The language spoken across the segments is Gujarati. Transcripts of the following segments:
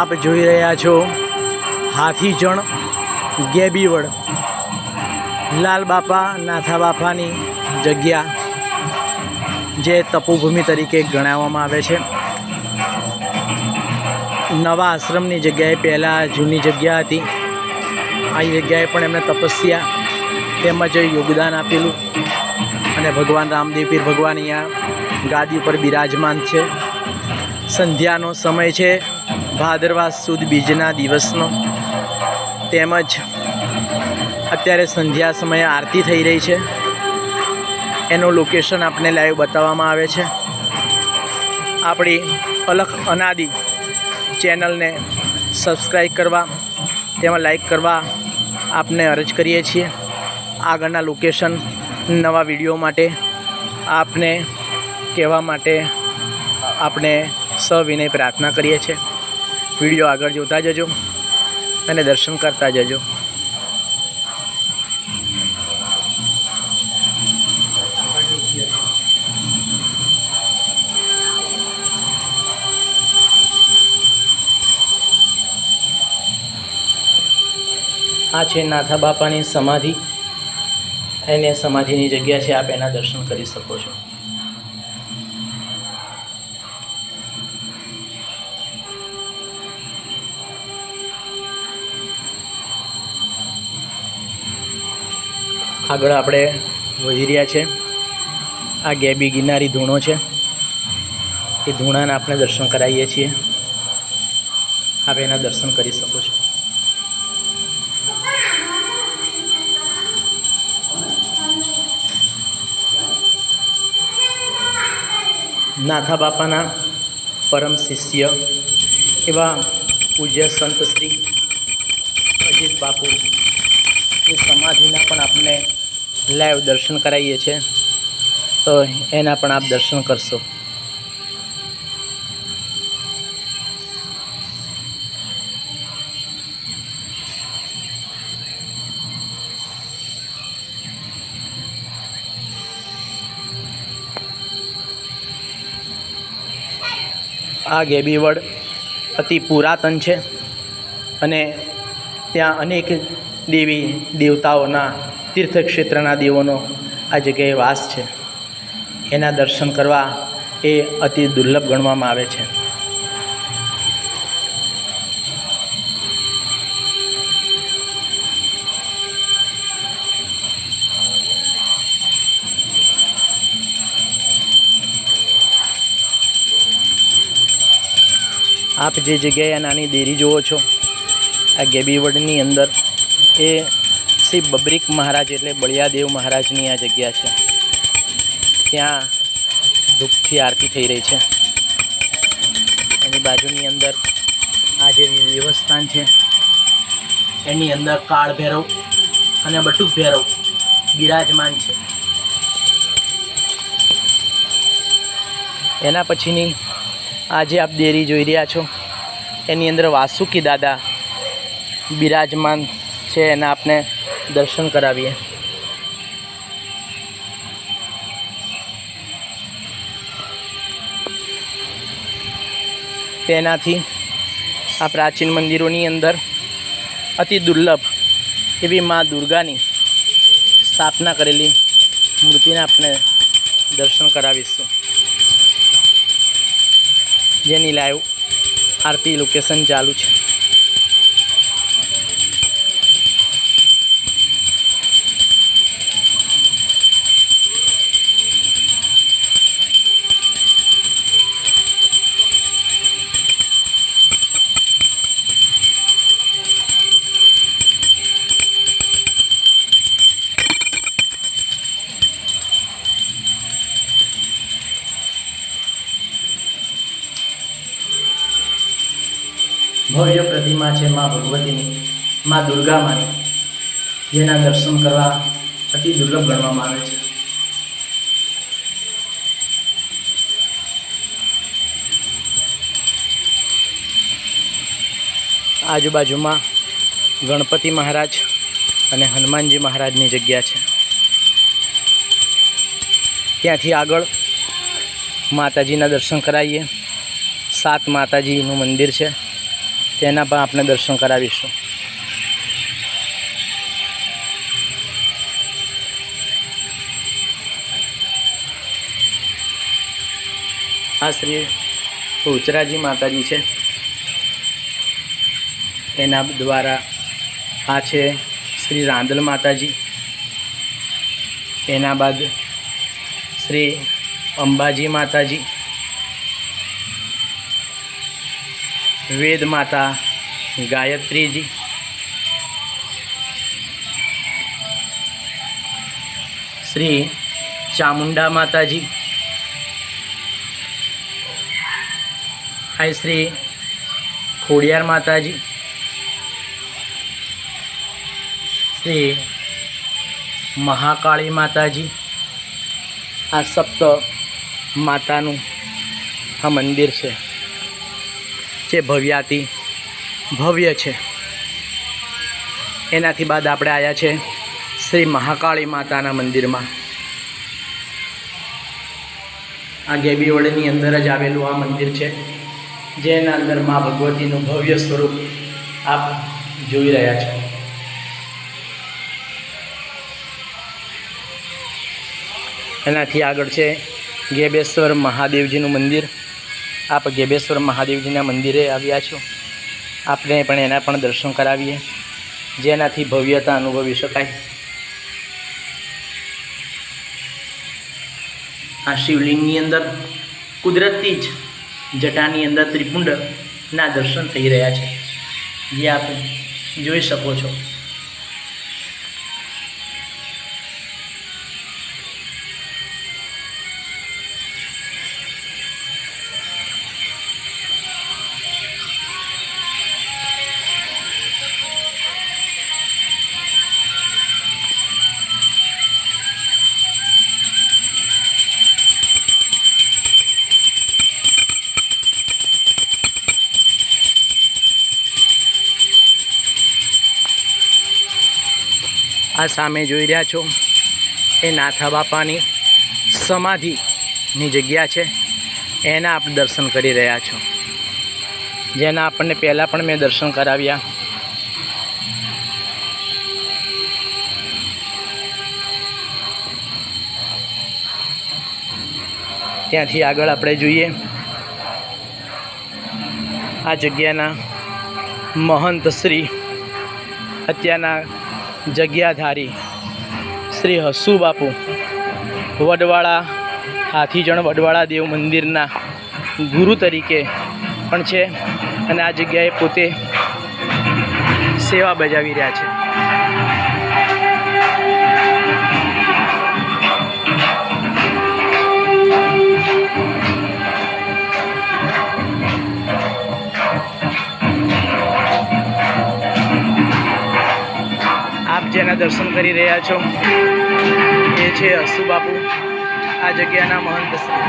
આપ જોઈ રહ્યા છો હાથીજણ ગેબીવડ લાલ બાપા નાથા બાપાની જગ્યા જે તપોભૂમિ તરીકે ગણાવવામાં આવે છે. નવા આશ્રમની જગ્યાએ પહેલાં જૂની જગ્યા હતી. આ જગ્યાએ પણ એમણે તપસ્યા તેમજ યોગદાન આપેલું અને ભગવાન રામદેવ પીર ભગવાન અહીંયા ગાદી ઉપર બિરાજમાન છે. સંધ્યાનો સમય છે, ભાદરવા સુદ બીજના દિવસનો. તેમજ અત્યારે સંધ્યા સમયે આરતી થઈ રહી છે. એનું લોકેશન આપને લાઈવ બતાવવામાં આવે છે. આપણી અલખ અનાદિ ચેનલને સબસ્ક્રાઈબ કરવા તેમાં લાઈક કરવા આપને અરજ કરીએ છીએ. આગળના લોકેશન નવા વિડીયો માટે આપને કહેવા માટે આપણે સવિનય પ્રાર્થના કરીએ છીએ. વિડીયો આગળ જોતા જજો અને દર્શન કરતા જજો. આ છે નાથા બાપાની સમાધિ. એને સમાધિની જગ્યા છે, આપ એના દર્શન કરી શકો છો. આગળ આપણે વધી રહ્યા છે. આ ગેબી ગિરનારી ધૂણો છે. એ ધૂણાના આપણે દર્શન કરાવીએ છીએ. આપ એના દર્શન કરી શકો છો. નાથા બાપાના પરમ શિષ્ય એવા પૂજ્ય સંત શ્રી અજીત બાપુની સમાધિના પણ આપણે લાઈવ દર્શન કરાવીએ છીએ, તો એના પણ આપ દર્શન કરશો. આ ગેબીવડ અતિ પુરાતન છે અને ત્યાં અનેક દેવી દેવતાઓના તીર્થક્ષેત્રના દેવોનો આ જગ્યાએ વાસ છે. એના દર્શન કરવા એ અતિ દુર્લભ ગણવામાં આવે છે. આપ જે જગ્યાએ આ નાની દેરી જુઓ છો આ ગેબીવડની અંદર એ શ્રી બબરીક મહારાજ એટલે બળિયાદેવ મહારાજની આ જગ્યા છે. ત્યાં ધૂપથી આરતી થઈ રહી છે. એની બાજુની અંદર આ જે દેવસ્થાન છે એની અંદર કાળ ભૈરવ અને બટુક ભૈરવ બિરાજમાન છે. એના પછીની આ જે આપ દેરી જોઈ રહ્યા છો એની અંદર વાસુકી દાદા બિરાજમાન છે. એના આપને દર્શન કરાવીએ. તેનાથી આ પ્રાચીન મંદિરોની અંદર અતિ દુર્લભ એવી મા દુર્ગાની સ્થાપના કરેલી મૂર્તિને આપણે દર્શન કરાવીશું, જેની લાઈવ આરતી લોકેશન ચાલુ છે. ભવ્ય પ્રતિમા છે મા ભગવતીની, મા દુર્ગા માની, જેના દર્શન કરવા અતિ દુર્લભ ગણવામાં આવે છે. આજુબાજુમાં ગણપતિ મહારાજ અને હનુમાનજી મહારાજની જગ્યા છે. ત્યાંથી આગળ માતાજીના દર્શન કરાવીએ. 7 માતાજીનું મંદિર છે, તેના પણ આપણે દર્શન કરાવીશું. આ શ્રી ઉચરાજી માતાજી છે, એના દ્વારા આ છે શ્રી રાંદલ માતાજી. એના બાદ શ્રી અંબાજી માતાજી, વેદ માતા ગાયત્રીજી, શ્રી ચામુંડા માતાજી, આ શ્રી ખોડિયાર માતાજી, શ્રી મહાકાળી માતાજી. આ સપ્ત માતાનું આ મંદિર છે, જે ભવ્યાતિ ભવ્ય છે. એનાથી બાદ આપણે આવ્યા છે શ્રી મહાકાળી માતાના મંદિરમાં. આ ગેબીવડની અંદર જ આવેલું આ મંદિર છે, જેના અંદર મા ભગવતીનું ભવ્ય સ્વરૂપ આપ જોઈ રહ્યા છો. એનાથી આગળ છે ગેબેશ્વર મહાદેવજીનું મંદિર. આપ ગેબેશ્વર મહાદેવજીના મંદિરે આવ્યા છો, આપણે પણ એના પણ દર્શન કરાવીએ, જેનાથી ભવ્યતા અનુભવી શકાય. આ શિવલિંગની અંદર કુદરતી જ જટાની અંદર ત્રિપુંડના દર્શન થઈ રહ્યા છે, જે આપ જોઈ શકો છો. આ સામે જોઈ રહ્યા છો એ નાથા બાપાની સમાધિની જગ્યા છે, એના આપ દર્શન કરી રહ્યા છો, જેના આપણને પહેલાં પણ મેં દર્શન કરાવ્યા. ત્યાંથી આગળ આપણે જોઈએ આ જગ્યાના મહંત શ્રી અત્યારના જગ્યાધારી શ્રી હસુ બાપુ વડવાળા હાથીજણ વડવાળા દેવ મંદિરના ગુરુ તરીકે પણ છે. અને આ જગ્યાએ પોતે સેવા બજાવી રહ્યા છે. આપ જેના દર્શન કરી રહ્યા છો એ છે હસુ બાપુ, આ જગ્યાના મહંત શ્રી.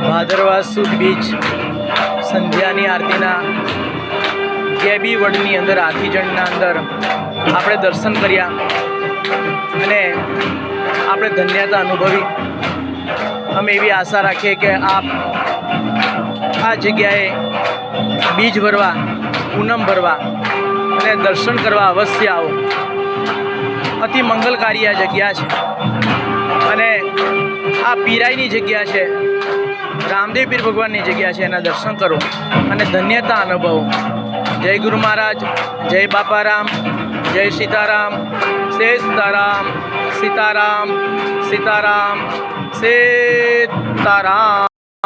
ભાદરવા સુદ બીજ સંધ્યાની આરતીના ગેબી વડની અંદર હાથીજણના અંદર આપણે દર્શન કર્યા અને આપણે ધન્યતા અનુભવી. અમે એવી આશા રાખીએ કે આપ આ જગ્યાએ બીજ ભરવા, પૂનમ ભરવા અને દર્શન કરવા અવશ્ય આવો. અતિ મંગલકારી આ જગ્યા છે અને આ પીરાઈની જગ્યા છે, રામદેવ પીર ભગવાનની જગ્યા છે. એના દર્શન કરો અને ધન્યતા અનુભવો. જય ગુરુ મહારાજ, જય બાપારામ, જય સીતારામ, સીતારામ, સીતારામ, સીતારામ, સીતારામ.